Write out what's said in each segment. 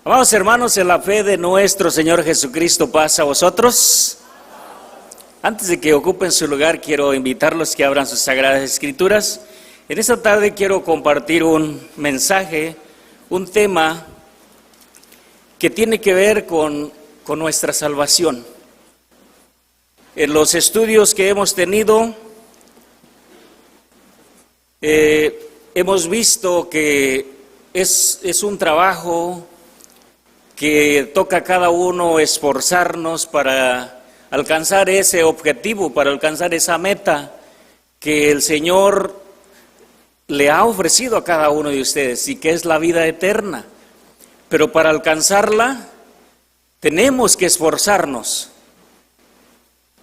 Amados hermanos, en la fe de nuestro Señor Jesucristo, paz a vosotros. Antes de que ocupen su lugar, quiero invitarlos que abran sus Sagradas Escrituras. En esta tarde quiero compartir un mensaje, un tema que tiene que ver con nuestra salvación. En los estudios que hemos tenido, hemos visto que es un trabajo que toca a cada uno esforzarnos para alcanzar ese objetivo, para alcanzar esa meta que el Señor le ha ofrecido a cada uno de ustedes y que es la vida eterna. Pero para alcanzarla tenemos que esforzarnos.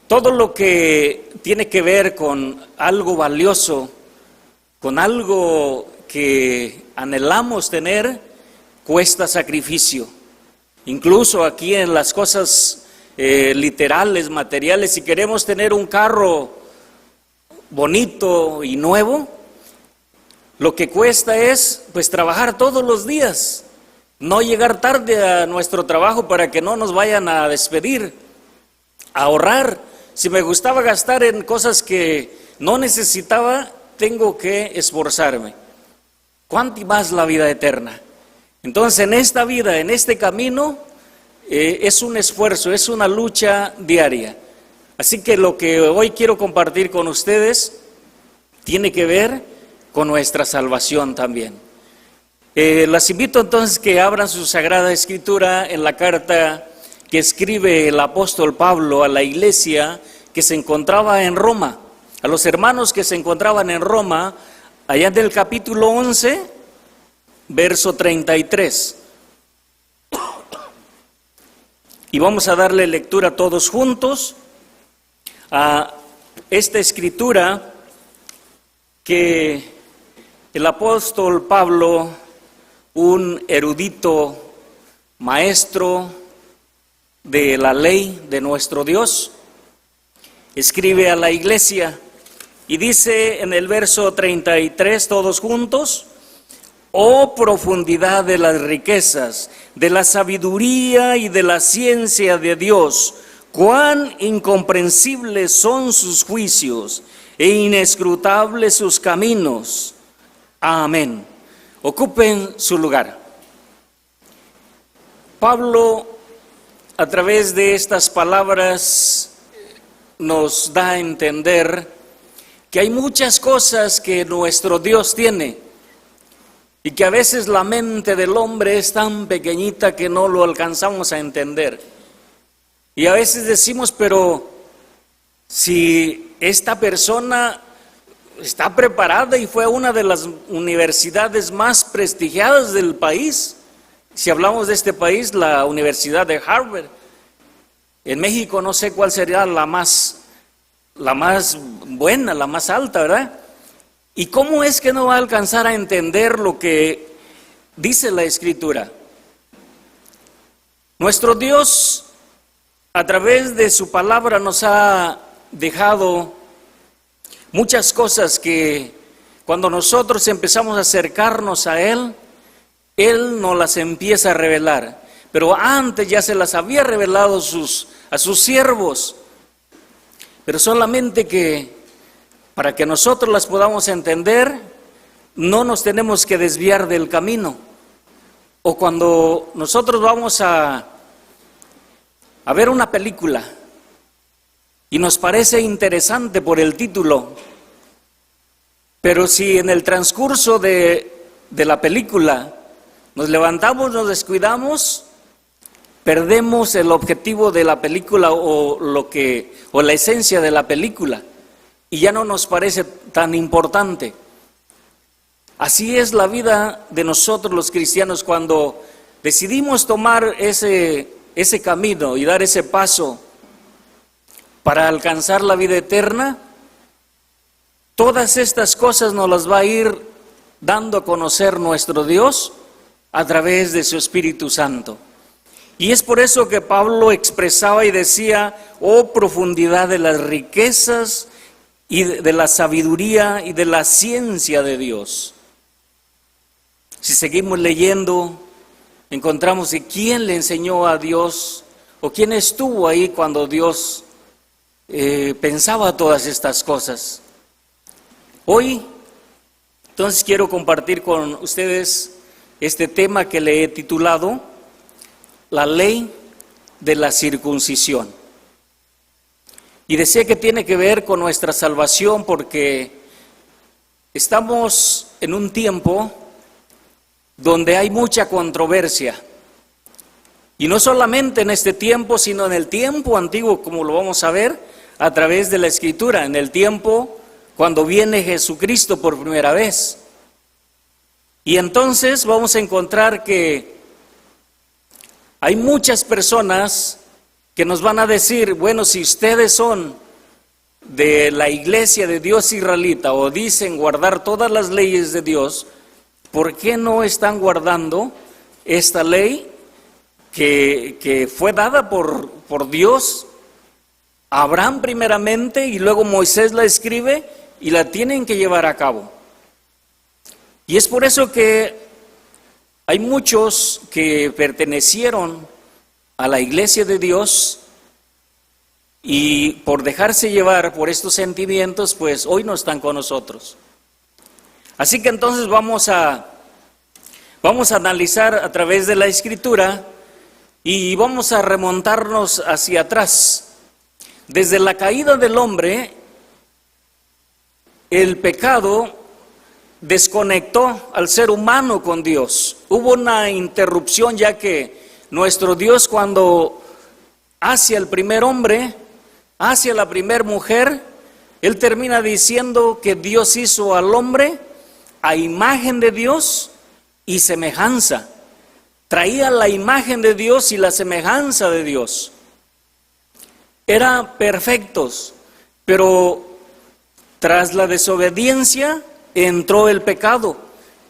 Todo lo que tiene que ver con algo valioso, con algo que anhelamos tener, cuesta sacrificio. Incluso aquí en las cosas literales, materiales, si queremos tener un carro bonito y nuevo, lo que cuesta es pues trabajar todos los días, no llegar tarde a nuestro trabajo para que no nos vayan a despedir, ahorrar. Si me gustaba gastar en cosas que no necesitaba, tengo que esforzarme. ¿Cuánto más la vida eterna? Entonces, en esta vida, en este camino, es un esfuerzo, es una lucha diaria. Así que lo que hoy quiero compartir con ustedes tiene que ver con nuestra salvación también. Las invito entonces que abran su Sagrada Escritura en la carta que escribe el apóstol Pablo a la iglesia que se encontraba en Roma, a los hermanos que se encontraban en Roma, allá del capítulo 11, verso 33. Y vamos a darle lectura todos juntos a esta escritura que el apóstol Pablo, un erudito maestro de la ley de nuestro Dios, escribe a la iglesia y dice en el verso 33, todos juntos: oh profundidad de las riquezas, de la sabiduría y de la ciencia de Dios, cuán incomprensibles son sus juicios e inescrutables sus caminos. Amén. Ocupen su lugar. Pablo, a través de estas palabras, nos da a entender que hay muchas cosas que nuestro Dios tiene y que a veces la mente del hombre es tan pequeñita que no lo alcanzamos a entender. Y a veces decimos, pero si esta persona está preparada y fue a una de las universidades más prestigiadas del país, si hablamos de este país, la Universidad de Harvard. En México no sé cuál sería la más buena, la más alta, ¿verdad? ¿Y cómo es que no va a alcanzar a entender lo que dice la Escritura? Nuestro Dios, a través de su palabra, nos ha dejado muchas cosas que cuando nosotros empezamos a acercarnos a Él nos las empieza a revelar. Pero antes ya se las había revelado a sus siervos. Pero solamente que para que nosotros las podamos entender, no nos tenemos que desviar del camino. O cuando nosotros vamos a ver una película y nos parece interesante por el título, pero si en el transcurso de la película nos levantamos, nos descuidamos, perdemos el objetivo de la película o la esencia de la película. Y ya no nos parece tan importante. Así es la vida de nosotros los cristianos cuando decidimos tomar ese camino y dar ese paso para alcanzar la vida eterna. Todas estas cosas nos las va a ir dando a conocer nuestro Dios a través de su Espíritu Santo. Y es por eso que Pablo expresaba y decía: oh profundidad de las riquezas y de la sabiduría y de la ciencia de Dios. Si seguimos leyendo encontramos de quién le enseñó a Dios o quién estuvo ahí cuando Dios pensaba todas estas cosas. Hoy, entonces, quiero compartir con ustedes este tema que le he titulado La ley de la circuncisión. Y decía que tiene que ver con nuestra salvación porque estamos en un tiempo donde hay mucha controversia. Y no solamente en este tiempo, sino en el tiempo antiguo, como lo vamos a ver a través de la Escritura, en el tiempo cuando viene Jesucristo por primera vez. Y entonces vamos a encontrar que hay muchas personas que nos van a decir, bueno, si ustedes son de la iglesia de Dios israelita o dicen guardar todas las leyes de Dios, ¿por qué no están guardando esta ley que fue dada por Dios a Abraham primeramente y luego Moisés la escribe y la tienen que llevar a cabo? Y es por eso que hay muchos que pertenecieron a la iglesia de Dios y por dejarse llevar por estos sentimientos, pues hoy no están con nosotros. Así que entonces vamos a analizar a través de la Escritura y vamos a remontarnos hacia atrás. Desde la caída del hombre, el pecado desconectó al ser humano con Dios. Hubo una interrupción, ya que nuestro Dios, cuando hace al primer hombre, hace a la primer mujer, Él termina diciendo que Dios hizo al hombre a imagen de Dios y semejanza. Traía la imagen de Dios y la semejanza de Dios. Eran perfectos, pero tras la desobediencia entró el pecado.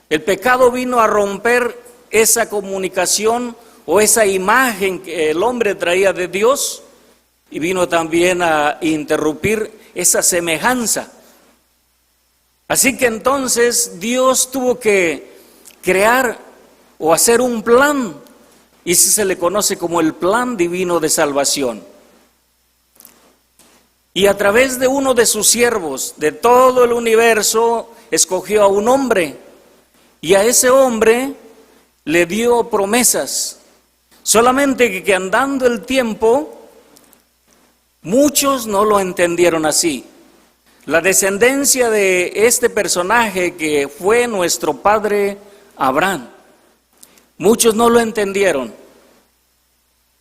El pecado vino a romper esa comunicación o esa imagen que el hombre traía de Dios y vino también a interrumpir esa semejanza. Así que entonces Dios tuvo que crear o hacer un plan, y ese se le conoce como el plan divino de salvación. Y a través de uno de sus siervos de todo el universo, escogió a un hombre, y a ese hombre le dio promesas. Solamente que andando el tiempo, muchos no lo entendieron así. La descendencia de este personaje que fue nuestro padre Abraham, muchos no lo entendieron.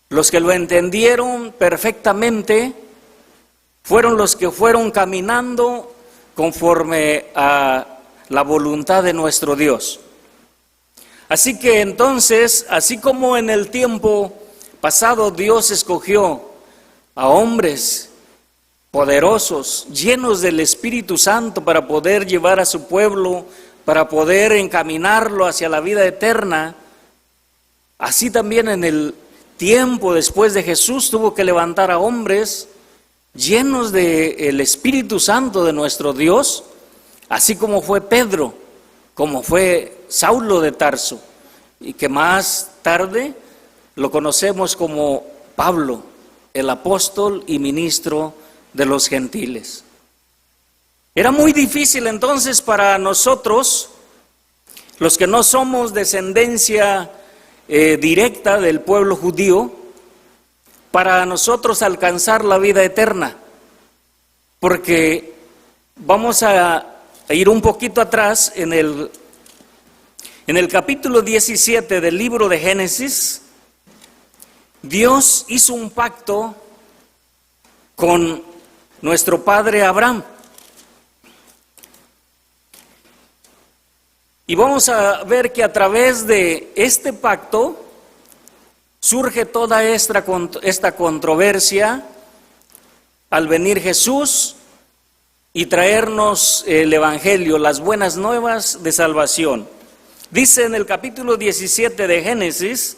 Los que lo entendieron perfectamente fueron los que fueron caminando conforme a la voluntad de nuestro Dios. Así que entonces, así como en el tiempo pasado Dios escogió a hombres poderosos, llenos del Espíritu Santo para poder llevar a su pueblo, para poder encaminarlo hacia la vida eterna, así también en el tiempo después de Jesús tuvo que levantar a hombres llenos del Espíritu Santo de nuestro Dios, así como fue Pedro, como fue Saulo de Tarso, y que más tarde lo conocemos como Pablo, el apóstol y ministro de los gentiles. Era muy difícil entonces para nosotros, los que no somos descendencia directa del pueblo judío, para nosotros alcanzar la vida eterna, porque vamos a ir un poquito atrás en el capítulo 17 del libro de Génesis. Dios hizo un pacto con nuestro padre Abraham. Y vamos a ver que a través de este pacto surge toda esta controversia al venir Jesús y traernos el Evangelio, las buenas nuevas de salvación. Dice en el capítulo 17 de Génesis,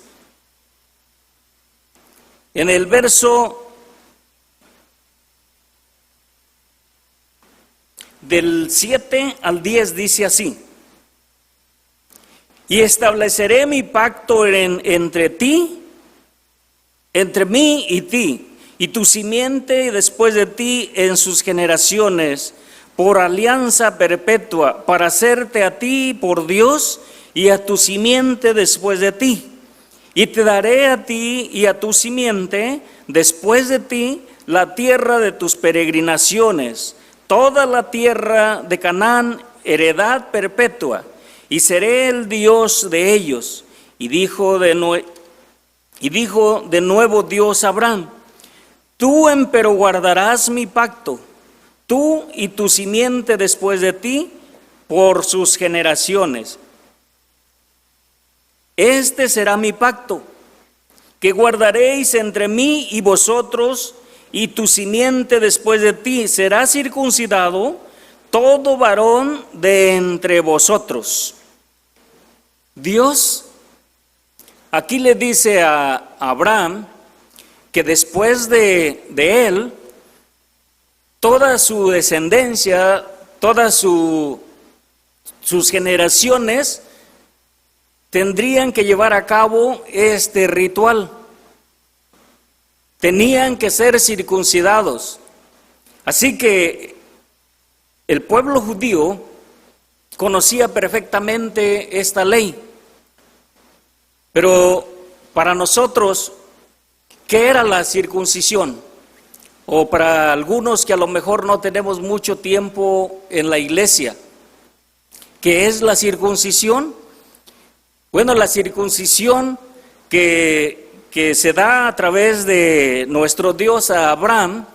en el verso del 7 al 10, dice así: y estableceré mi pacto entre mí y ti, y tu simiente después de ti en sus generaciones, por alianza perpetua, para hacerte a ti por Dios y a tu simiente después de ti. Y te daré a ti y a tu simiente después de ti la tierra de tus peregrinaciones, toda la tierra de Canaán, heredad perpetua, y seré el Dios de ellos. Y dijo de nuevo Dios a Abraham: tú empero guardarás mi pacto, tú y tu simiente después de ti, por sus generaciones. Este será mi pacto, que guardaréis entre mí y vosotros, y tu simiente después de ti. Será circuncidado todo varón de entre vosotros. Dios aquí le dice a Abraham que después de él, toda su descendencia, todas sus generaciones tendrían que llevar a cabo este ritual. Tenían que ser circuncidados. Así que el pueblo judío conocía perfectamente esta ley. Pero para nosotros, ¿qué era la circuncisión? O para algunos que a lo mejor no tenemos mucho tiempo en la iglesia, ¿qué es la circuncisión? Bueno, la circuncisión que se da a través de nuestro Dios a Abraham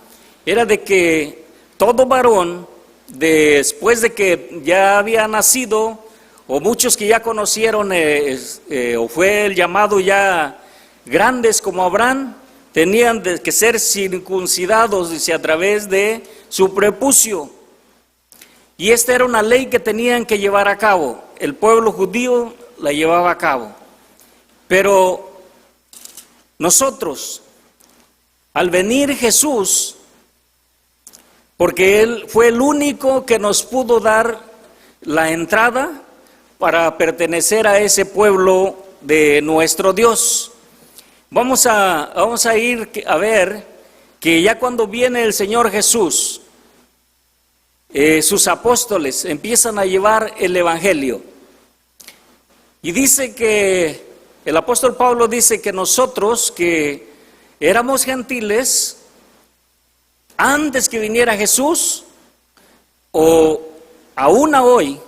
era de que todo varón, después de que ya había nacido, o muchos que ya conocieron, o fue el llamado ya grandes como Abraham, tenían que ser circuncidados, dice, a través de su prepucio. Y esta era una ley que tenían que llevar a cabo. El pueblo judío la llevaba a cabo. Pero nosotros, al venir Jesús, porque Él fue el único que nos pudo dar la entrada para pertenecer a ese pueblo de nuestro Dios. Vamos a ir a ver que ya cuando viene el Señor Jesús, sus apóstoles empiezan a llevar el Evangelio. Y dice que, el apóstol Pablo dice que nosotros que éramos gentiles, antes que viniera Jesús, o aún hoy,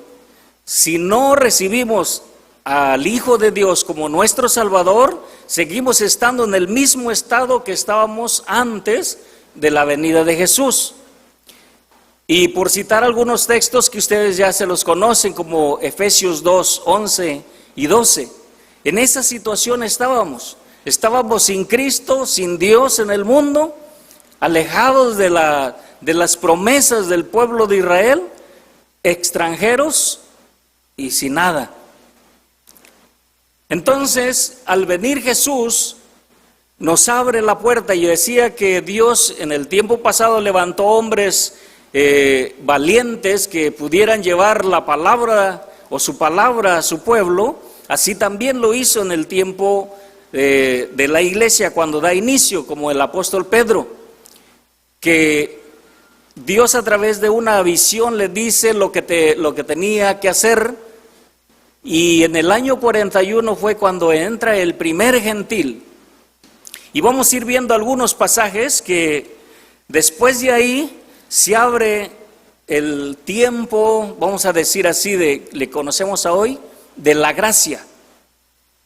si no recibimos al Hijo de Dios como nuestro Salvador, seguimos estando en el mismo estado que estábamos antes de la venida de Jesús. Y por citar algunos textos que ustedes ya se los conocen, como Efesios 2, 11 y 12, en esa situación estábamos sin Cristo, sin Dios en el mundo, alejados de las promesas del pueblo de Israel, extranjeros y sin nada. Entonces, al venir Jesús, nos abre la puerta. Y decía que Dios en el tiempo pasado levantó hombres valientes que pudieran llevar la palabra o su palabra a su pueblo. Así también lo hizo en el tiempo de la iglesia cuando da inicio, como el apóstol Pedro, que Dios a través de una visión le dice lo que tenía que hacer. Y en el año 41 fue cuando entra el primer gentil. Y vamos a ir viendo algunos pasajes que después de ahí se abre el tiempo, vamos a decir así, le conocemos a hoy, de la gracia.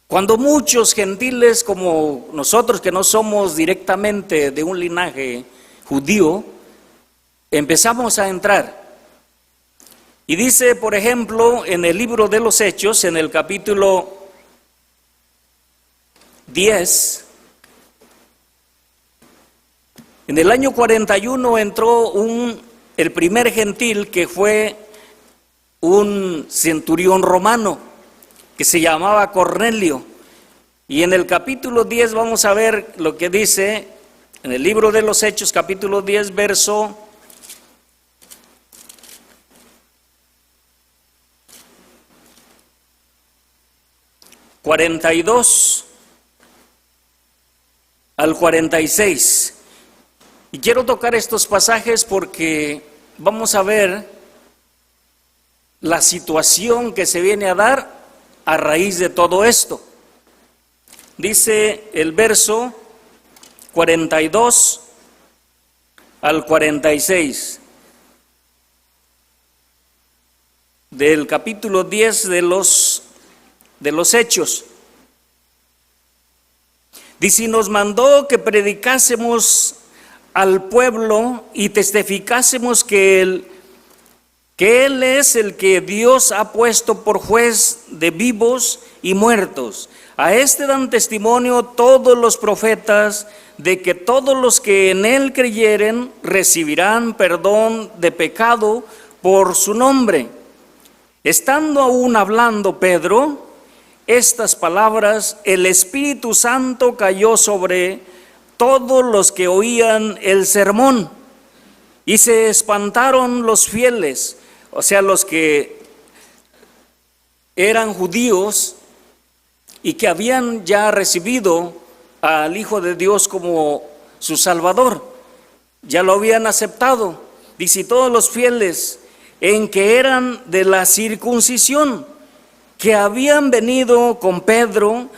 Cuando muchos gentiles como nosotros, que no somos directamente de un linaje judío, empezamos a entrar. Y dice, por ejemplo, en el libro de los Hechos, en el capítulo 10, en el año 41 entró el primer gentil, que fue un centurión romano, que se llamaba Cornelio. Y en el capítulo 10 vamos a ver lo que dice, en el libro de los Hechos, capítulo 10, verso 42 al 46. Y quiero tocar estos pasajes porque vamos a ver la situación que se viene a dar a raíz de todo esto. Dice el verso 42 al 46 del capítulo 10 de los Hechos. Dice: y nos mandó que predicásemos al pueblo y testificásemos que Él es el que Dios ha puesto por juez de vivos y muertos. A este dan testimonio todos los profetas de que todos los que en Él creyeren recibirán perdón de pecado por su nombre. Estando aún hablando Pedro estas palabras, el Espíritu Santo cayó sobre todos los que oían el sermón, y se espantaron los fieles, o sea, los que eran judíos y que habían ya recibido al Hijo de Dios como su Salvador, ya lo habían aceptado. Dice: todos los fieles en que eran de la circuncisión, que habían venido con Pedro,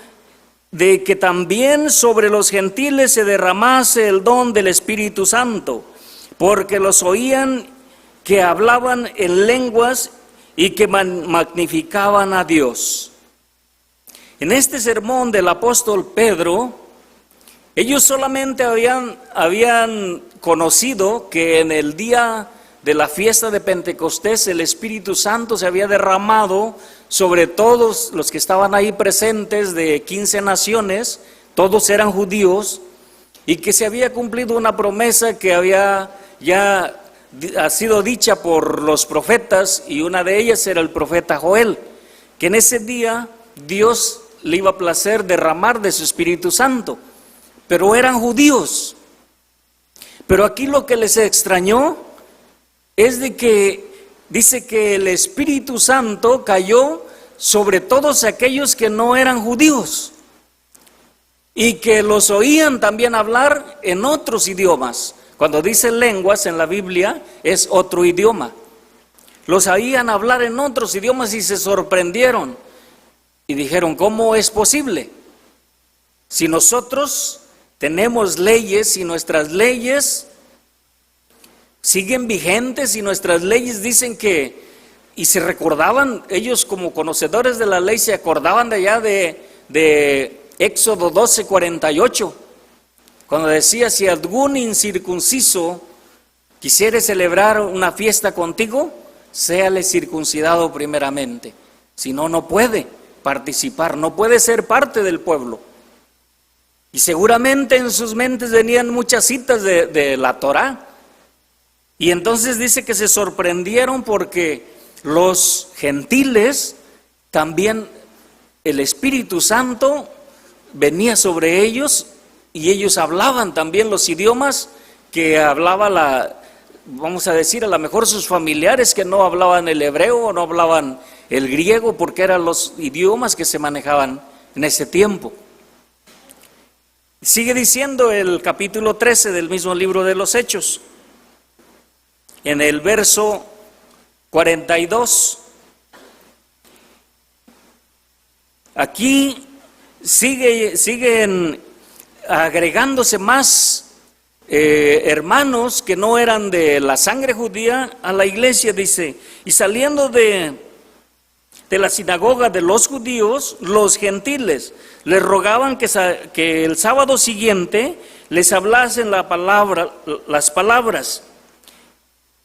de que también sobre los gentiles se derramase el don del Espíritu Santo, porque los oían que hablaban en lenguas y que magnificaban a Dios. En este sermón del apóstol Pedro, ellos solamente habían conocido que en el día de la fiesta de Pentecostés el Espíritu Santo se había derramado sobre todos los que estaban ahí presentes de 15 naciones, todos eran judíos, y que se había cumplido una promesa que había ya ha sido dicha por los profetas, y una de ellas era el profeta Joel, que en ese día Dios le iba a placer derramar de su Espíritu Santo, pero eran judíos. Pero aquí lo que les extrañó es de que dice que el Espíritu Santo cayó sobre todos aquellos que no eran judíos y que los oían también hablar en otros idiomas. Cuando dice lenguas en la Biblia es otro idioma. Los oían hablar en otros idiomas y se sorprendieron y dijeron: ¿cómo es posible? Si nosotros tenemos leyes y nuestras leyes siguen vigentes y nuestras leyes dicen que, y se recordaban, ellos como conocedores de la ley se acordaban de allá de Éxodo 12:48, cuando decía: si algún incircunciso quisiere celebrar una fiesta contigo, séale circuncidado primeramente, si no, no puede participar, no puede ser parte del pueblo. Y seguramente en sus mentes venían muchas citas de la Torá. Y entonces dice que se sorprendieron porque los gentiles también, el Espíritu Santo venía sobre ellos y ellos hablaban también los idiomas que hablaba vamos a decir, a lo mejor sus familiares que no hablaban el hebreo o no hablaban el griego, porque eran los idiomas que se manejaban en ese tiempo. Sigue diciendo el capítulo 13 del mismo libro de los Hechos, en el verso 42. Aquí siguen agregándose más hermanos que no eran de la sangre judía a la iglesia. Dice: y saliendo de la sinagoga de los judíos, los gentiles les rogaban que el sábado siguiente les hablasen las palabras.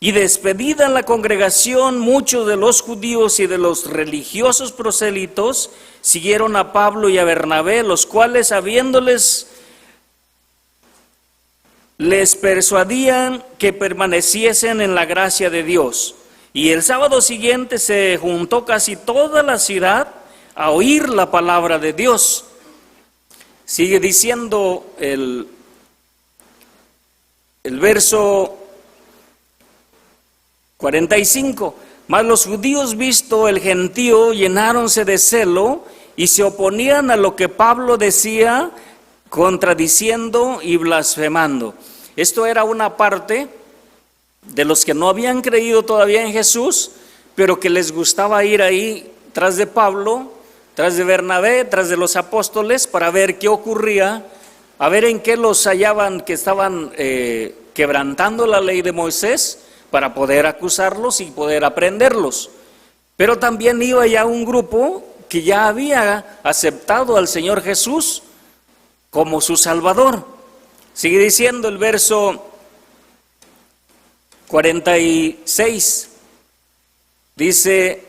Y despedida la congregación, muchos de los judíos y de los religiosos prosélitos siguieron a Pablo y a Bernabé, los cuales, habiéndoles les persuadían que permaneciesen en la gracia de Dios. Y el sábado siguiente se juntó casi toda la ciudad a oír la palabra de Dios. Sigue diciendo el verso 45. Mas los judíos, visto el gentío, llenáronse de celo y se oponían a lo que Pablo decía, contradiciendo y blasfemando. Esto era una parte de los que no habían creído todavía en Jesús, pero que les gustaba ir ahí tras de Pablo, tras de Bernabé, tras de los apóstoles, para ver qué ocurría, a ver en qué los hallaban que estaban quebrantando la ley de Moisés, para poder acusarlos y poder aprenderlos. Pero también iba ya un grupo que ya había aceptado al Señor Jesús como su Salvador. Sigue diciendo el verso 46, dice: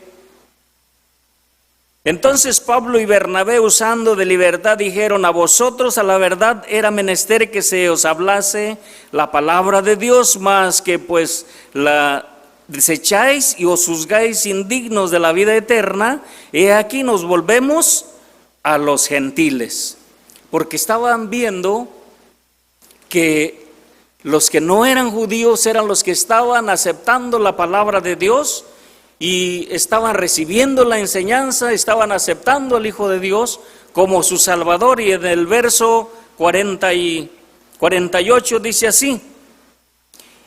entonces Pablo y Bernabé, usando de libertad, dijeron: a vosotros a la verdad era menester que se os hablase la palabra de Dios, mas que pues la desecháis y os juzgáis indignos de la vida eterna, he aquí nos volvemos a los gentiles. Porque estaban viendo que los que no eran judíos eran los que estaban aceptando la palabra de Dios y estaban recibiendo la enseñanza, estaban aceptando al Hijo de Dios como su Salvador. Y en el verso 48 dice así: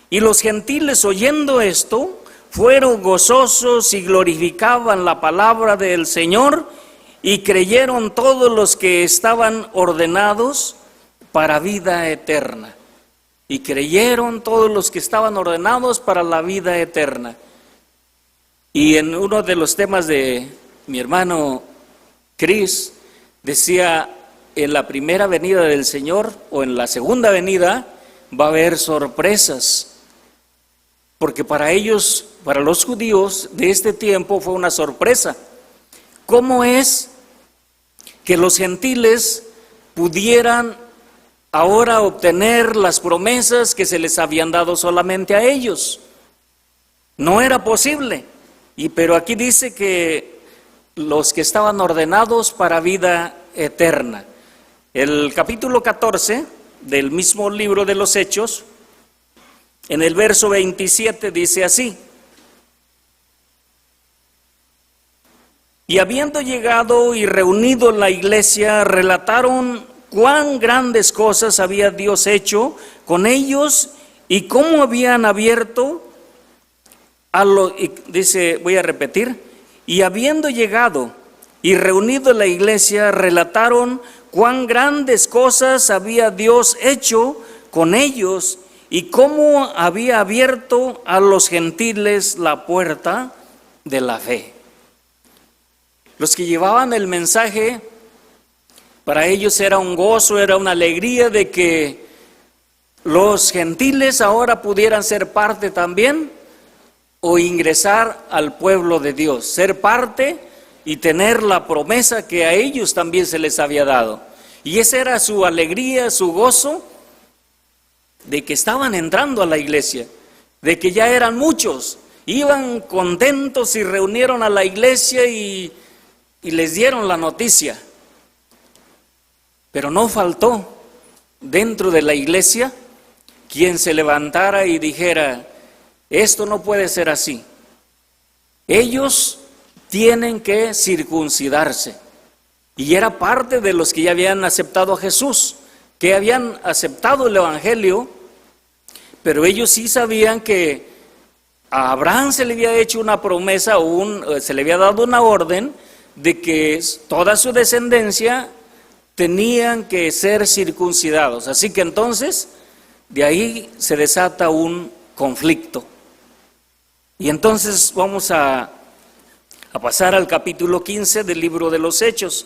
y los gentiles, oyendo esto, fueron gozosos y glorificaban la palabra del Señor, y creyeron todos los que estaban ordenados para vida eterna. Y creyeron todos los que estaban ordenados para la vida eterna. Y en uno de los temas de mi hermano Chris, decía: en la primera venida del Señor o en la segunda venida va a haber sorpresas. Porque para ellos, para los judíos de este tiempo, fue una sorpresa. ¿Cómo es que los gentiles pudieran ahora obtener las promesas que se les habían dado solamente a ellos? No era posible. Pero aquí dice que los que estaban ordenados para vida eterna. El capítulo 14 del mismo libro de los Hechos, en el verso 27 dice así: y habiendo llegado y reunido la iglesia, relataron cuán grandes cosas había Dios hecho con ellos y cómo habían abierto dice, voy a repetir: y habiendo llegado y reunido la iglesia, relataron cuán grandes cosas había Dios hecho con ellos y cómo había abierto a los gentiles la puerta de la fe. Los que llevaban el mensaje, para ellos era un gozo, era una alegría de que los gentiles ahora pudieran ser parte también o ingresar al pueblo de Dios, ser parte y tener la promesa que a ellos también se les había dado. Y esa era su alegría, su gozo, de que estaban entrando a la iglesia, de que ya eran muchos, iban contentos y reunieron a la iglesia y les dieron la noticia. Pero no faltó dentro de la iglesia quien se levantara y dijera: esto no puede ser así. Ellos tienen que circuncidarse. Y era parte de los que ya habían aceptado a Jesús, que habían aceptado el Evangelio, pero ellos sí sabían que a Abraham se le había hecho una promesa, se le había dado una orden de que toda su descendencia tenían que ser circuncidados. Así que entonces, de ahí se desata un conflicto. Y entonces vamos a pasar al capítulo 15 del libro de los Hechos.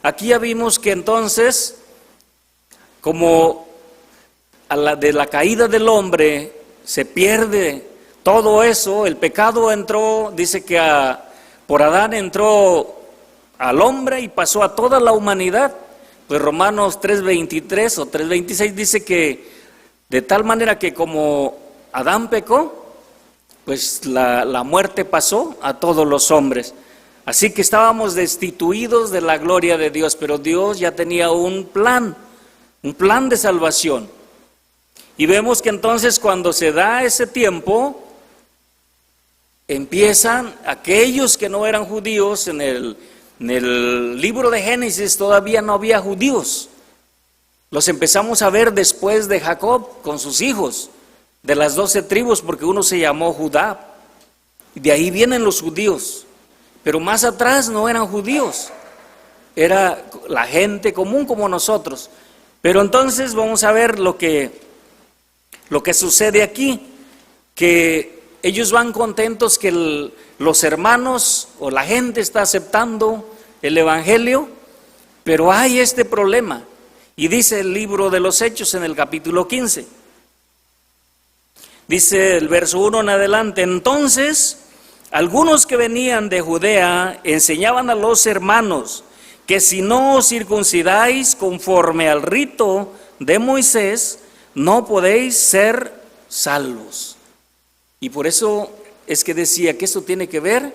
Aquí ya vimos que entonces, como de la caída del hombre se pierde todo eso, el pecado entró, dice que por Adán entró al hombre y pasó a toda la humanidad. Pues Romanos 3:23 o 3:26 dice que de tal manera que como Adán pecó, pues la muerte pasó a todos los hombres. Así que estábamos destituidos de la gloria de Dios, pero Dios ya tenía un plan de salvación. Y vemos que entonces cuando se da ese tiempo, empiezan aquellos que no eran judíos en el En el libro de Génesis todavía no había judíos. Los empezamos a ver después de Jacob con sus hijos, de las 12 tribus, porque uno se llamó Judá. De ahí vienen los judíos. Pero más atrás no eran judíos, era la gente común como nosotros. Pero entonces vamos a ver lo que sucede aquí, que ellos van contentos que los hermanos o la gente está aceptando el evangelio, pero hay este problema. Y dice el libro de los Hechos en el capítulo 15, dice el verso 1 en adelante: entonces algunos que venían de Judea enseñaban a los hermanos que si no os circuncidáis conforme al rito de Moisés, no podéis ser salvos. Y por eso es que decía que esto tiene que ver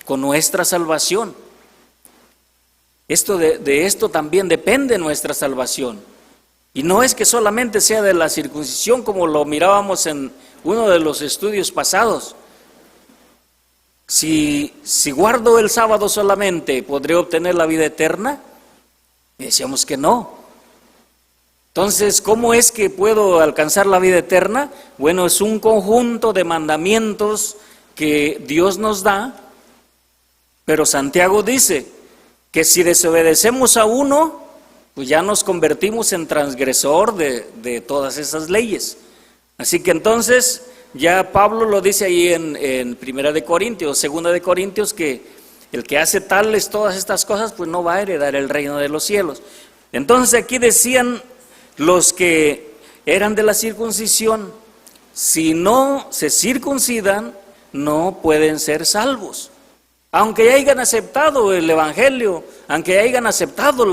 con nuestra salvación. De esto también depende nuestra salvación. Y no es que solamente sea de la circuncisión, como lo mirábamos en uno de los estudios pasados. Si guardo el sábado solamente, ¿podré obtener la vida eterna? Y decíamos que no. Entonces, ¿cómo es que puedo alcanzar la vida eterna? Bueno, es un conjunto de mandamientos que Dios nos da, pero Santiago dice que si desobedecemos a uno, pues ya nos convertimos en transgresor de todas esas leyes. Así que entonces ya Pablo lo dice ahí en Primera de Corintios, Segunda de Corintios, que el que hace tales todas estas cosas, pues no va a heredar el reino de los cielos. Entonces aquí decían los que eran de la circuncisión, si no se circuncidan, no pueden ser salvos. Aunque hayan aceptado el evangelio, aunque hayan aceptado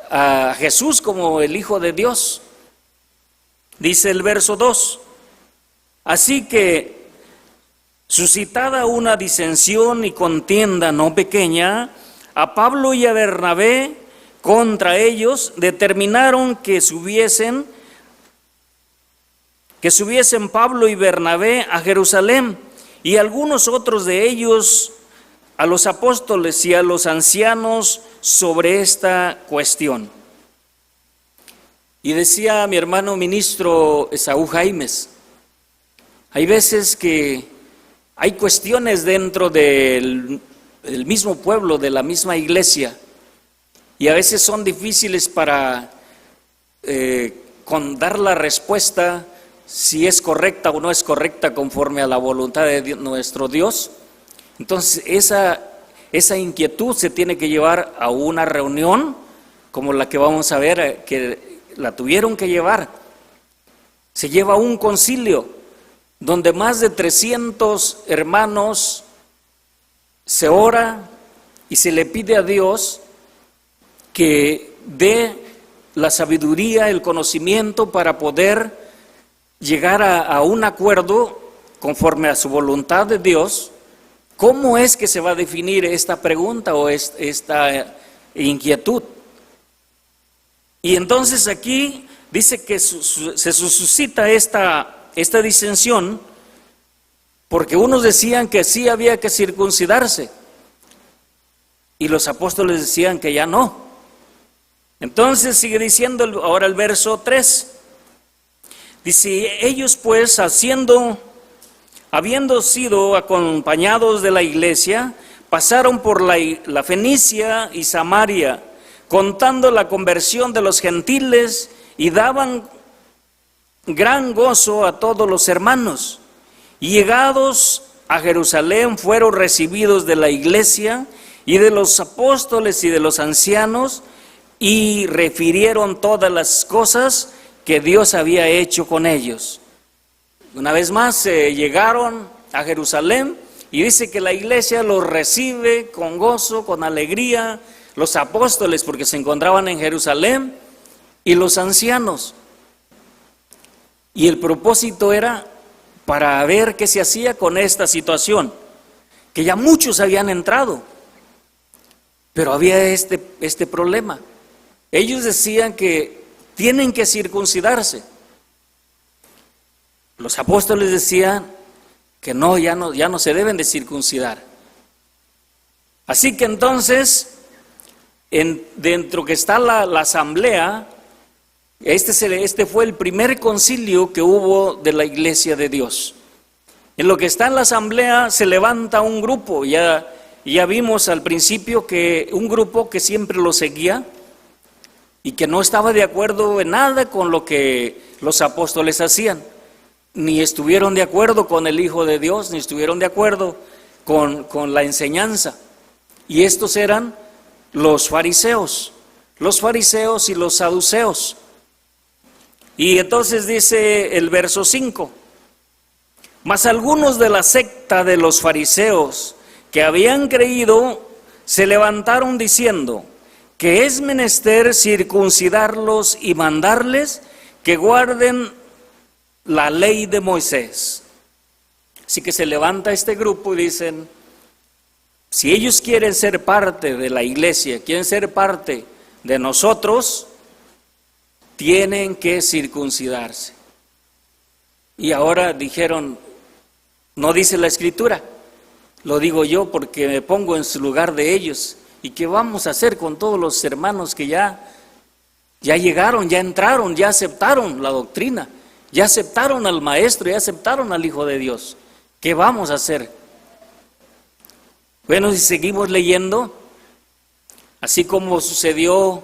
a Jesús como el Hijo de Dios. Dice el verso 2, así que suscitada una disensión y contienda no pequeña, a Pablo y a Bernabé contra ellos determinaron que subiesen Pablo y Bernabé a Jerusalén, y algunos otros de ellos a los apóstoles y a los ancianos sobre esta cuestión. Y decía mi hermano ministro Esaú Jaimes, hay veces que hay cuestiones dentro del mismo pueblo, de la misma iglesia, y a veces son difíciles para dar la respuesta si es correcta o no es correcta conforme a la voluntad de nuestro Dios. Entonces esa inquietud se tiene que llevar a una reunión como la que vamos a ver, que la tuvieron que llevar. Se lleva a un concilio donde más de 300 hermanos se ora y se le pide a Dios que dé la sabiduría, el conocimiento para poder llegar a un acuerdo conforme a su voluntad de Dios. ¿Cómo es que se va a definir esta pregunta o esta inquietud? Y entonces aquí dice que se suscita esta disensión porque unos decían que sí había que circuncidarse y los apóstoles decían que ya no. Entonces sigue diciendo ahora el verso 3. Dice, ellos pues habiendo sido acompañados de la iglesia, pasaron por la Fenicia y Samaria, contando la conversión de los gentiles, y daban gran gozo a todos los hermanos. Y llegados a Jerusalén, fueron recibidos de la iglesia y de los apóstoles y de los ancianos, y refirieron todas las cosas que Dios había hecho con ellos. Una vez más llegaron a Jerusalén y dice que la iglesia los recibe con gozo, con alegría, los apóstoles porque se encontraban en Jerusalén y los ancianos. Y el propósito era para ver qué se hacía con esta situación, que ya muchos habían entrado, pero había este problema. Ellos decían que tienen que circuncidarse. Los apóstoles decían que no, ya no se deben de circuncidar. Así que entonces, dentro que está la asamblea, este fue el primer concilio que hubo de la iglesia de Dios. En lo que está en la asamblea se levanta un grupo, ya vimos al principio que un grupo que siempre lo seguía y que no estaba de acuerdo en nada con lo que los apóstoles hacían, ni estuvieron de acuerdo con el Hijo de Dios, ni estuvieron de acuerdo con la enseñanza. Y estos eran los fariseos y los saduceos. Y entonces dice el verso 5, mas algunos de la secta de los fariseos que habían creído se levantaron diciendo que es menester circuncidarlos y mandarles que guarden la ley de Moisés. Así que se levanta este grupo y dicen, si ellos quieren ser parte de la iglesia, quieren ser parte de nosotros, tienen que circuncidarse. Y ahora dijeron, no dice la Escritura, lo digo yo porque me pongo en su lugar de ellos. ¿Y qué vamos a hacer con todos los hermanos que ya llegaron, ya entraron, ya aceptaron la doctrina, ya aceptaron al Maestro, ya aceptaron al Hijo de Dios? ¿Qué vamos a hacer? Bueno, si seguimos leyendo, así como sucedió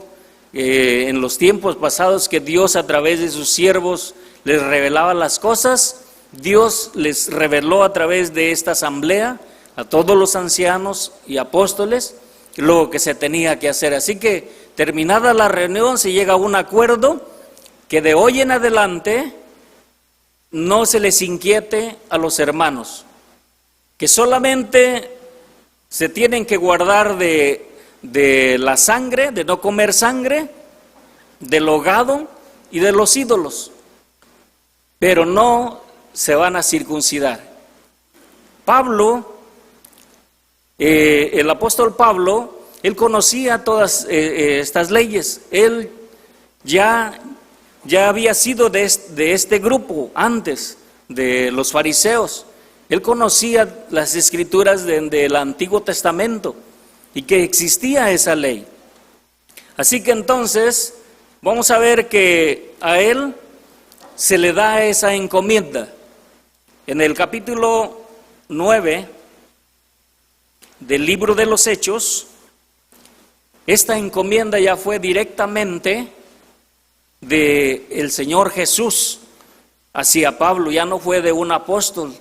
en los tiempos pasados que Dios a través de sus siervos les revelaba las cosas, Dios les reveló a través de esta asamblea a todos los ancianos y apóstoles lo que se tenía que hacer. Así que terminada la reunión se llega a un acuerdo que de hoy en adelante no se les inquiete a los hermanos, que solamente se tienen que guardar de la sangre, de no comer sangre, del hogado y de los ídolos, pero no se van a circuncidar. Pablo, el apóstol Pablo, él conocía todas estas leyes. Él ya había sido de este grupo antes, de los fariseos. Él conocía las escrituras del Antiguo Testamento y que existía esa ley. Así que entonces vamos a ver que a él se le da esa encomienda. En el capítulo 9 del libro de los Hechos, esta encomienda ya fue directamente del Señor Jesús hacia Pablo, ya no fue de un apóstol,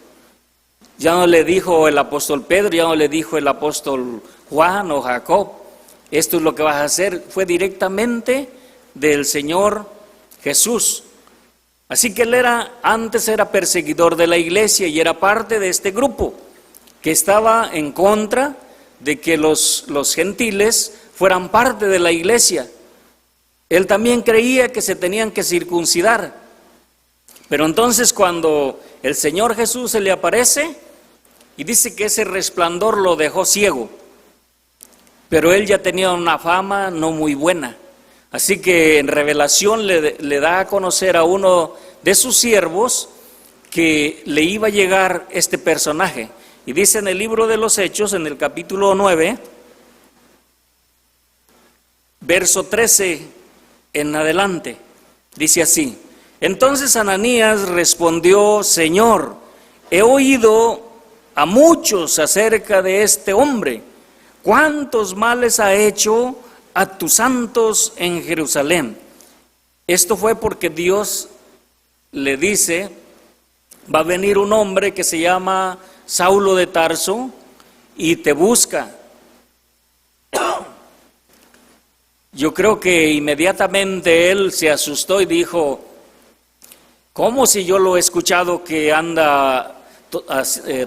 ya no le dijo el apóstol Pedro, ya no le dijo el apóstol Juan o Jacob, esto es lo que vas a hacer, fue directamente del Señor Jesús. Así que él antes era perseguidor de la iglesia y era parte de este grupo que estaba en contra de que los gentiles fueran parte de la iglesia. Él también creía que se tenían que circuncidar. Pero entonces cuando el Señor Jesús se le aparece y dice que ese resplandor lo dejó ciego, pero él ya tenía una fama no muy buena. Así que en revelación le da a conocer a uno de sus siervos que le iba a llegar este personaje. Y dice en el libro de los Hechos, en el capítulo 9, verso 13 en adelante, dice así: entonces Ananías respondió, Señor, he oído a muchos acerca de este hombre, cuántos males ha hecho a tus santos en Jerusalén. Esto fue porque Dios le dice, va a venir un hombre que se llama Saulo de Tarso y te busca. Yo creo que inmediatamente él se asustó y dijo, ¿cómo si yo lo he escuchado que anda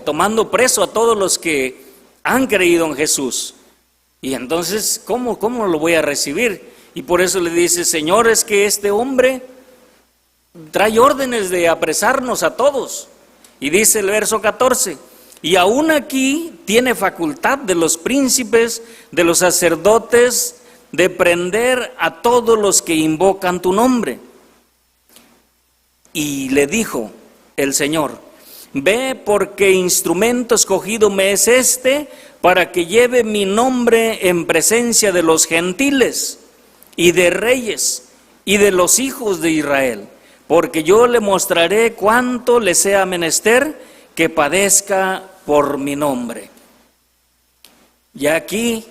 tomando preso a todos los que han creído en Jesús? Y entonces, ¿cómo lo voy a recibir? Y por eso le dice, Señor, es que este hombre trae órdenes de apresarnos a todos. Y dice el verso 14, y aún aquí tiene facultad de los príncipes, de los sacerdotes, de prender a todos los que invocan tu nombre. Y le dijo el Señor, ve, porque instrumento escogido me es este, para que lleve mi nombre en presencia de los gentiles y de reyes y de los hijos de Israel, porque yo le mostraré cuánto le sea menester que padezca por mi nombre. Y aquí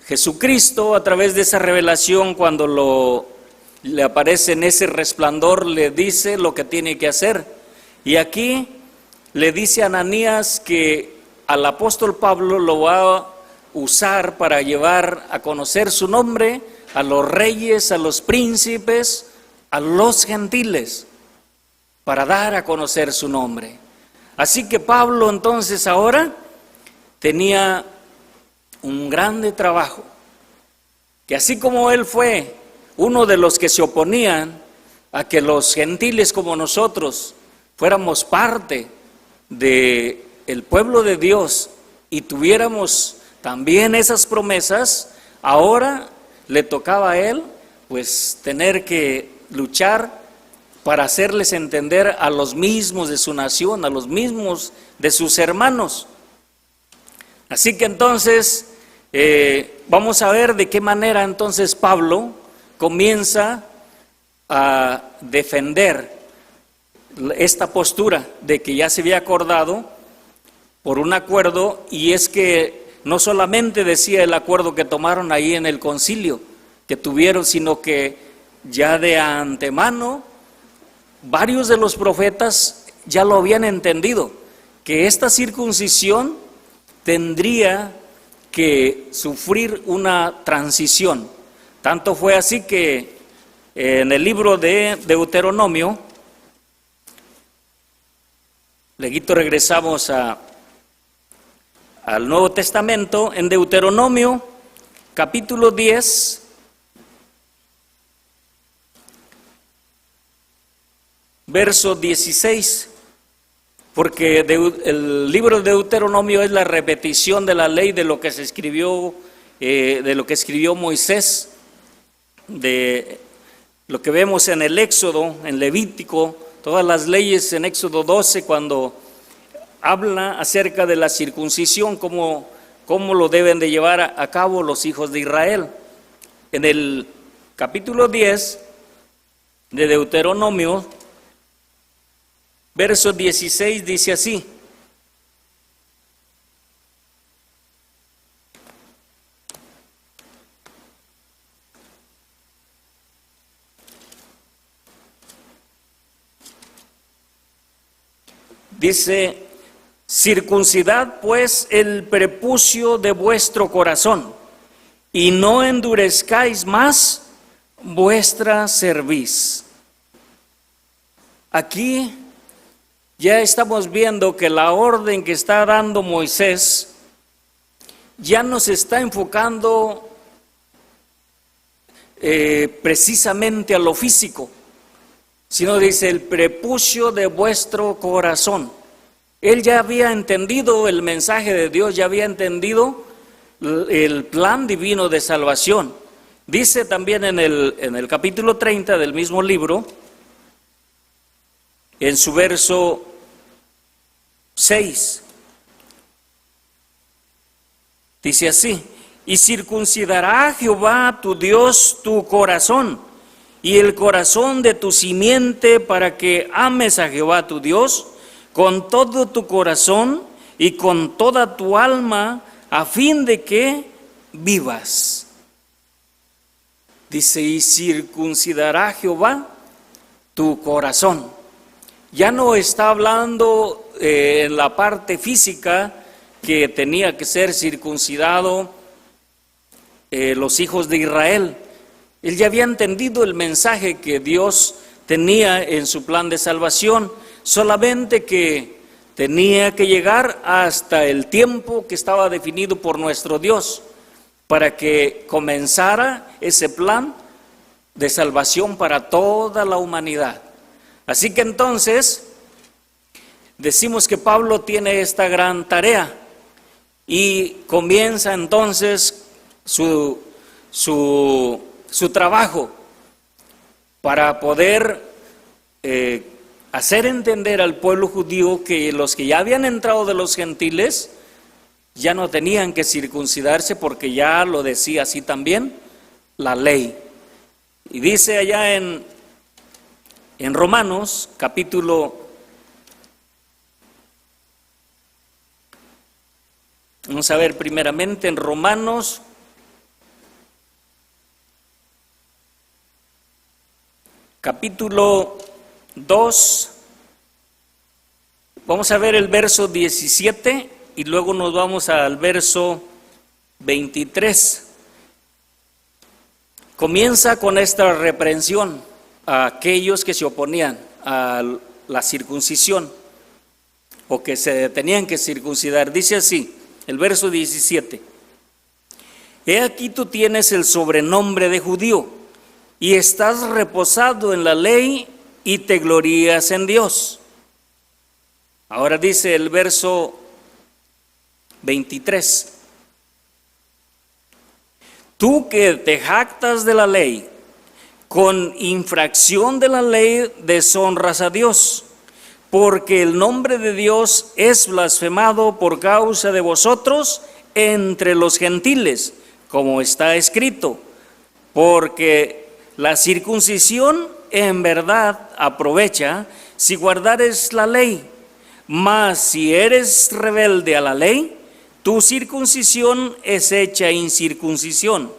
Jesucristo, a través de esa revelación, cuando le aparece en ese resplandor, le dice lo que tiene que hacer. Y aquí le dice a Ananías que al apóstol Pablo lo va a usar para llevar a conocer su nombre a los reyes, a los príncipes, a los gentiles, para dar a conocer su nombre. Así que Pablo entonces ahora tenía un grande trabajo, que así como él fue uno de los que se oponían a que los gentiles como nosotros fuéramos parte del pueblo de Dios y tuviéramos también esas promesas, ahora le tocaba a él pues tener que luchar para hacerles entender a los mismos de su nación, a los mismos de sus hermanos. Así que entonces vamos a ver de qué manera entonces Pablo comienza a defender esta postura de que ya se había acordado por un acuerdo, y es que no solamente decía el acuerdo que tomaron ahí en el concilio que tuvieron, sino que ya de antemano varios de los profetas ya lo habían entendido, que esta circuncisión tendría que sufrir una transición. Tanto fue así que en el libro de Deuteronomio, luego regresamos al Nuevo Testamento, en Deuteronomio capítulo 10, verso 16, porque el libro de Deuteronomio es la repetición de la ley de lo que se escribió, de lo que escribió Moisés, de lo que vemos en el Éxodo, en Levítico, todas las leyes en Éxodo 12, cuando habla acerca de la circuncisión, cómo lo deben de llevar a cabo los hijos de Israel. En el capítulo 10 de Deuteronomio, verso 16 dice así: dice, circuncidad pues el prepucio de vuestro corazón, y no endurezcáis más vuestra cerviz. Aquí ya estamos viendo que la orden que está dando Moisés ya no se está enfocando precisamente a lo físico, sino dice el prepucio de vuestro corazón. Él ya había entendido el mensaje de Dios, ya había entendido el plan divino de salvación. Dice también en el capítulo 30 del mismo libro, en su verso 6, dice así: y circuncidará Jehová tu Dios tu corazón y el corazón de tu simiente, para que ames a Jehová tu Dios con todo tu corazón y con toda tu alma, a fin de que vivas. Dice, y circuncidará Jehová tu corazón. Ya no está hablando en la parte física que tenía que ser circuncidado los hijos de Israel. Él ya había entendido el mensaje que Dios tenía en su plan de salvación, solamente que tenía que llegar hasta el tiempo que estaba definido por nuestro Dios para que comenzara ese plan de salvación para toda la humanidad. Así que entonces decimos que Pablo tiene esta gran tarea y comienza entonces su trabajo para poder hacer entender al pueblo judío que los que ya habían entrado de los gentiles ya no tenían que circuncidarse, porque ya lo decía así también la ley. Y dice allá en Romanos vamos a ver primeramente en Romanos capítulo 2, vamos a ver el verso 17 y luego nos vamos al verso 23. Comienza con esta reprensión a aquellos que se oponían a la circuncisión o que se tenían que circuncidar. Dice así, el verso 17: He aquí tú tienes el sobrenombre de judío y estás reposado en la ley y te glorías en Dios. Ahora dice el verso 23: Tú que te jactas de la ley, con infracción de la ley deshonras a Dios, porque el nombre de Dios es blasfemado por causa de vosotros entre los gentiles, como está escrito, porque la circuncisión en verdad aprovecha si guardares la ley, mas si eres rebelde a la ley, tu circuncisión es hecha incircuncisión.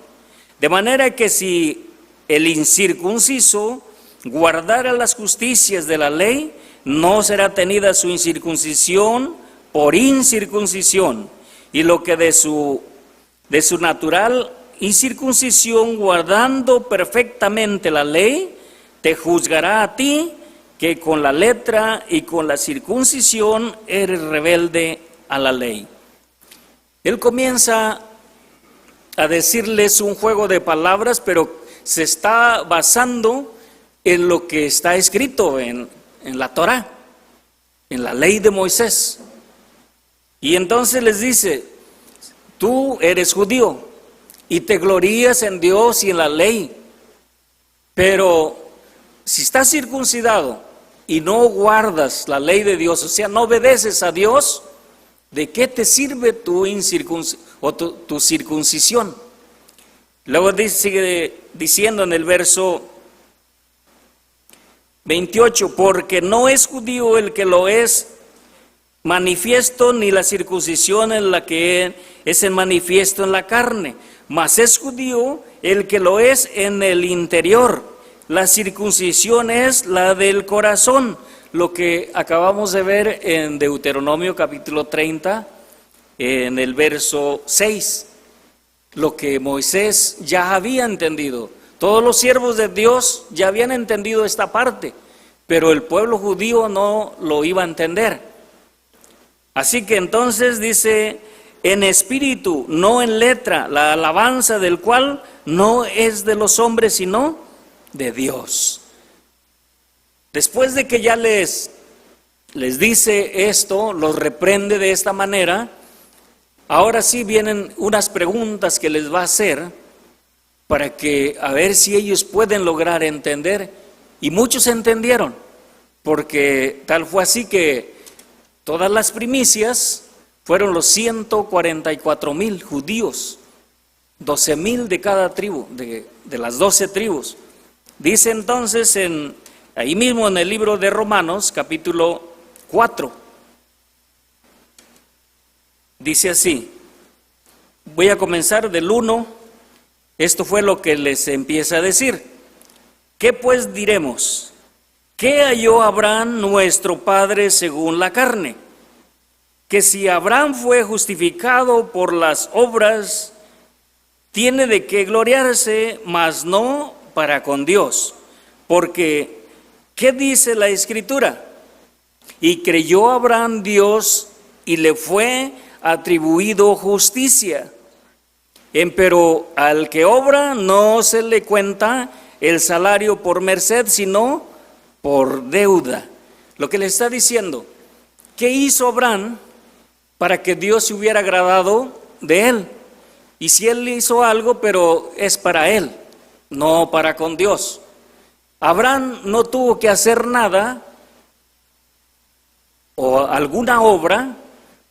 De manera que si el incircunciso guardara las justicias de la ley, no será tenida su incircuncisión por incircuncisión, y lo que de su natural incircuncisión, guardando perfectamente la ley, te juzgará a ti, que con la letra y con la circuncisión eres rebelde a la ley. Él comienza a decirles un juego de palabras, pero se está basando en lo que está escrito en la Torá, en la ley de Moisés. Y entonces les dice: tú eres judío y te glorías en Dios y en la ley, pero si estás circuncidado y no guardas la ley de Dios, o sea, no obedeces a Dios, ¿de qué te sirve tu circuncisión? Luego sigue diciendo en el verso 28: porque no es judío el que lo es manifiesto, ni la circuncisión en la que es en manifiesto en la carne, mas es judío el que lo es en el interior. La circuncisión es la del corazón, lo que acabamos de ver en Deuteronomio capítulo 30, en el verso 6, lo que Moisés ya había entendido. Todos los siervos de Dios ya habían entendido esta parte, pero el pueblo judío no lo iba a entender. Así que entonces dice: en espíritu, no en letra, la alabanza del cual no es de los hombres, sino de Dios. Después de que ya les dice esto, los reprende de esta manera, ahora sí vienen unas preguntas que les va a hacer para que a ver si ellos pueden lograr entender. Y muchos entendieron, porque tal fue así que todas las primicias fueron los 144,000 judíos, 12,000 de cada tribu, de las 12 tribus. Dice entonces ahí mismo en el libro de Romanos, capítulo 4, dice así, voy a comenzar del 1, esto fue lo que les empieza a decir. ¿Qué pues diremos? ¿Qué halló Abraham nuestro padre según la carne? Que si Abraham fue justificado por las obras, tiene de qué gloriarse, mas no para con Dios. Porque, ¿qué dice la Escritura? Y creyó Abraham Dios y le fue atribuido justicia. Pero al que obra no se le cuenta el salario por merced, sino por deuda. Lo que le está diciendo, ¿qué hizo Abraham para que Dios se hubiera agradado de él? Y si él hizo algo, pero es para él, no para con Dios. Abraham no tuvo que hacer nada o alguna obra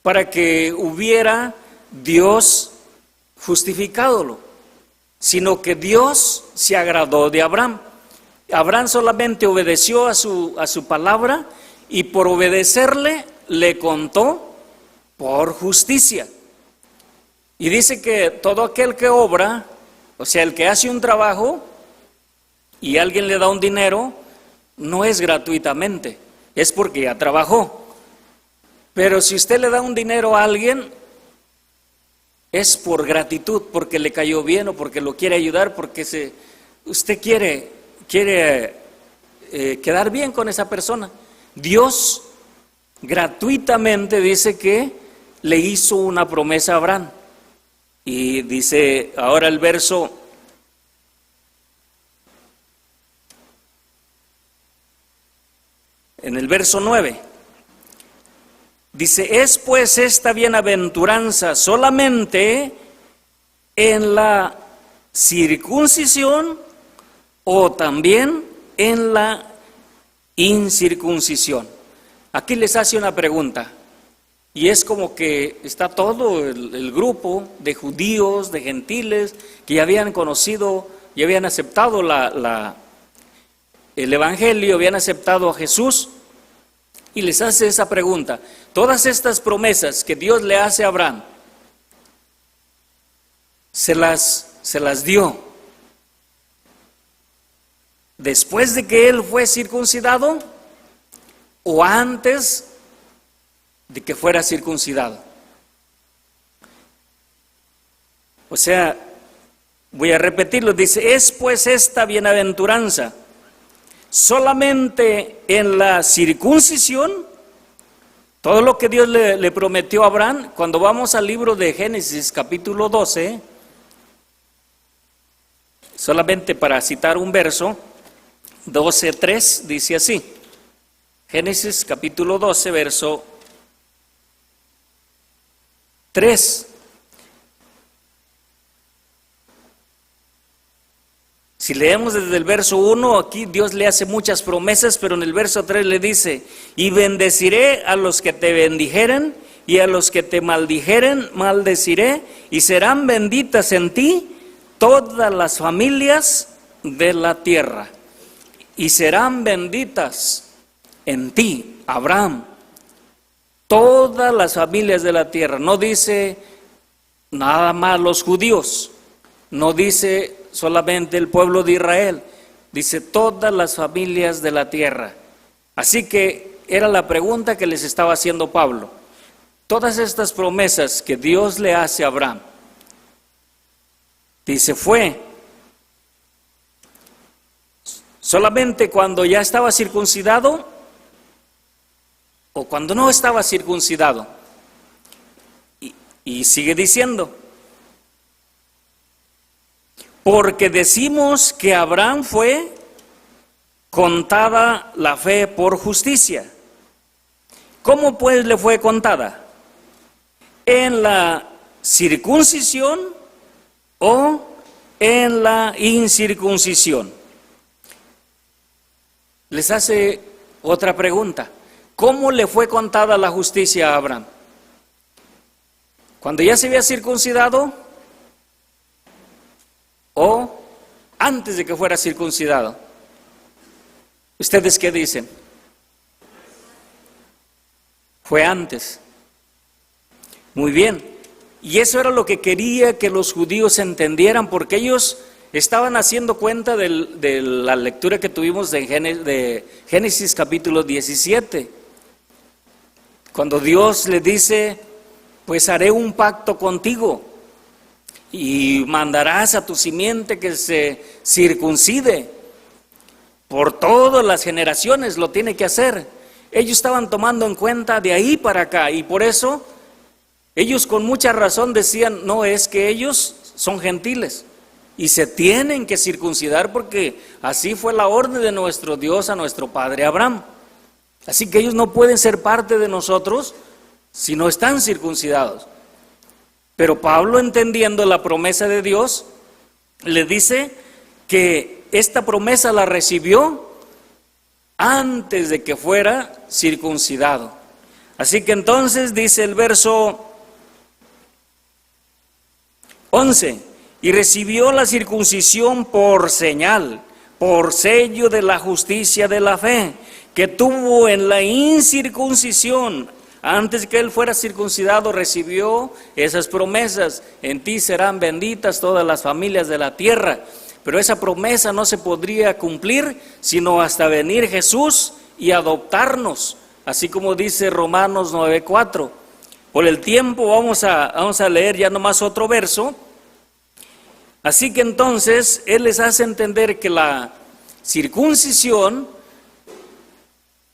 para que hubiera Dios justificádolo, sino que Dios se agradó de Abraham. Abraham solamente obedeció a su palabra y por obedecerle le contó por justicia. Y dice que todo aquel que obra, o sea, el que hace un trabajo y alguien le da un dinero, no es gratuitamente, es porque ya trabajó. Pero si usted le da un dinero a alguien, es por gratitud, porque le cayó bien o porque lo quiere ayudar, porque usted quiere quedar bien con esa persona. Dios gratuitamente dice que le hizo una promesa a Abraham. Y dice ahora el verso, en el verso 9, dice: es pues esta bienaventuranza solamente en la circuncisión o también en la incircuncisión. Aquí les hace una pregunta, y es como que está todo el grupo de judíos, de gentiles, que ya habían conocido, ya habían aceptado el evangelio, habían aceptado a Jesús, y les hace esa pregunta. Todas estas promesas que Dios le hace a Abraham, se las dio después de que él fue circuncidado o antes de que fuera circuncidado. O sea, voy a repetirlo, dice: es pues esta bienaventuranza solamente en la circuncisión, todo lo que Dios le prometió a Abraham. Cuando vamos al libro de Génesis capítulo 12, solamente para citar un verso, 12:3 dice así, Génesis capítulo 12, verso 3. Si leemos desde el verso 1, aquí Dios le hace muchas promesas, pero en el verso 3 le dice: y bendeciré a los que te bendijeren, y a los que te maldijeren maldeciré, y serán benditas en ti todas las familias de la tierra. Y serán benditas en ti, Abraham, todas las familias de la tierra. No dice nada más los judíos, no dice solamente el pueblo de Israel, dice todas las familias de la tierra. Así que era la pregunta que les estaba haciendo Pablo. Todas estas promesas que Dios le hace a Abraham, dice, fue solamente cuando ya estaba circuncidado o cuando no estaba circuncidado. Y sigue diciendo: porque decimos que a Abraham fue contada la fe por justicia. ¿Cómo pues le fue contada? ¿En la circuncisión o en la incircuncisión? Les hace otra pregunta. ¿Cómo le fue contada la justicia a Abraham? ¿Cuando ya se había circuncidado o antes de que fuera circuncidado? ¿Ustedes qué dicen? Fue antes. Muy bien. Y eso era lo que quería que los judíos entendieran, porque ellos estaban haciendo cuenta de la lectura que tuvimos de Génesis capítulo 17. Cuando Dios le dice: pues haré un pacto contigo y mandarás a tu simiente que se circuncide. Por todas las generaciones lo tiene que hacer. Ellos estaban tomando en cuenta de ahí para acá, y por eso ellos con mucha razón decían: no, es que ellos son gentiles y se tienen que circuncidar porque así fue la orden de nuestro Dios a nuestro padre Abraham. Así que ellos no pueden ser parte de nosotros si no están circuncidados. Pero Pablo, entendiendo la promesa de Dios, le dice que esta promesa la recibió antes de que fuera circuncidado. Así que entonces dice el verso 11, y recibió la circuncisión por señal, por sello de la justicia de la fe, que tuvo en la incircuncisión. Antes que él fuera circuncidado, recibió esas promesas: en ti serán benditas todas las familias de la tierra. Pero esa promesa no se podría cumplir sino hasta venir Jesús y adoptarnos, así como dice Romanos 9:4. Por el tiempo vamos a leer ya nomás otro verso. Así que entonces él les hace entender que la circuncisión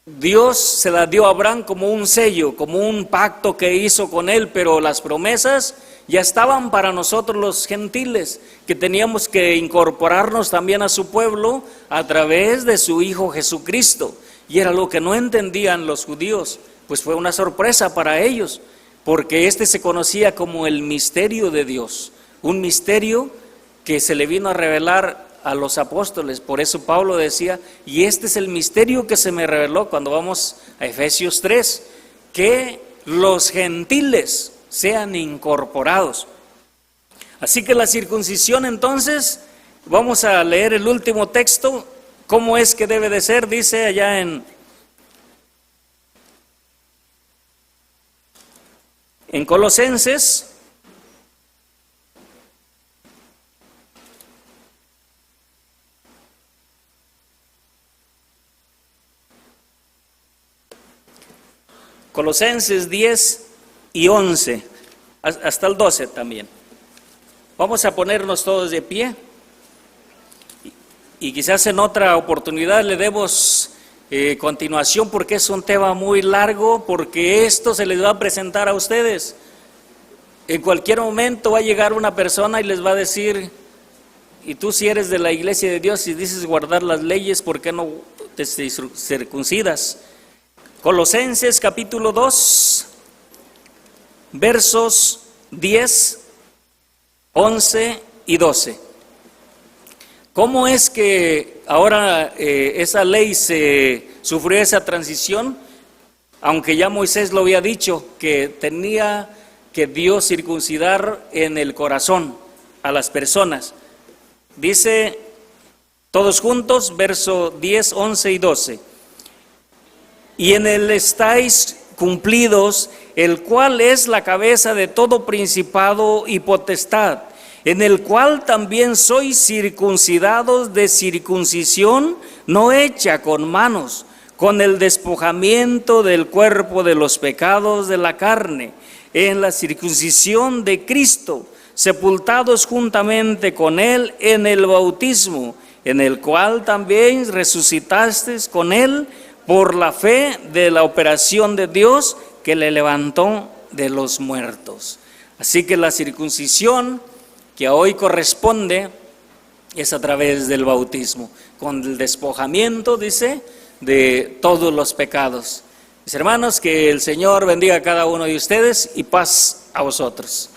Dios se la dio a Abraham como un sello, como un pacto que hizo con él, pero las promesas ya estaban para nosotros los gentiles, que teníamos que incorporarnos también a su pueblo a través de su Hijo Jesucristo. Y era lo que no entendían los judíos, pues fue una sorpresa para ellos, porque este se conocía como el misterio de Dios, un misterio que se le vino a revelar a los apóstoles. Por eso Pablo decía, y este es el misterio que se me reveló, cuando vamos a Efesios 3, que los gentiles sean incorporados. Así que la circuncisión, entonces, vamos a leer el último texto. ¿Cómo es que debe de ser? Dice allá en Colosenses. Colosenses 10 y 11, hasta el 12 también. Vamos a ponernos todos de pie y quizás en otra oportunidad le demos continuación, porque es un tema muy largo, porque esto se les va a presentar a ustedes. En cualquier momento va a llegar una persona y les va a decir, y tú si eres de la iglesia de Dios y dices guardar las leyes, ¿por qué no te circuncidas? Colosenses capítulo 2, versos 10, 11 y 12. ¿Cómo es que ahora esa ley se sufrió esa transición? Aunque ya Moisés lo había dicho, que tenía que Dios circuncidar en el corazón a las personas. Dice todos juntos, verso 10, 11 y 12. Y en él estáis cumplidos, el cual es la cabeza de todo principado y potestad, en el cual también sois circuncidados de circuncisión no hecha con manos, con el despojamiento del cuerpo de los pecados de la carne, en la circuncisión de Cristo, sepultados juntamente con él en el bautismo, en el cual también resucitasteis con él por la fe de la operación de Dios que le levantó de los muertos. Así que la circuncisión que hoy corresponde es a través del bautismo, con el despojamiento, dice, de todos los pecados. Mis hermanos, que el Señor bendiga a cada uno de ustedes y paz a vosotros.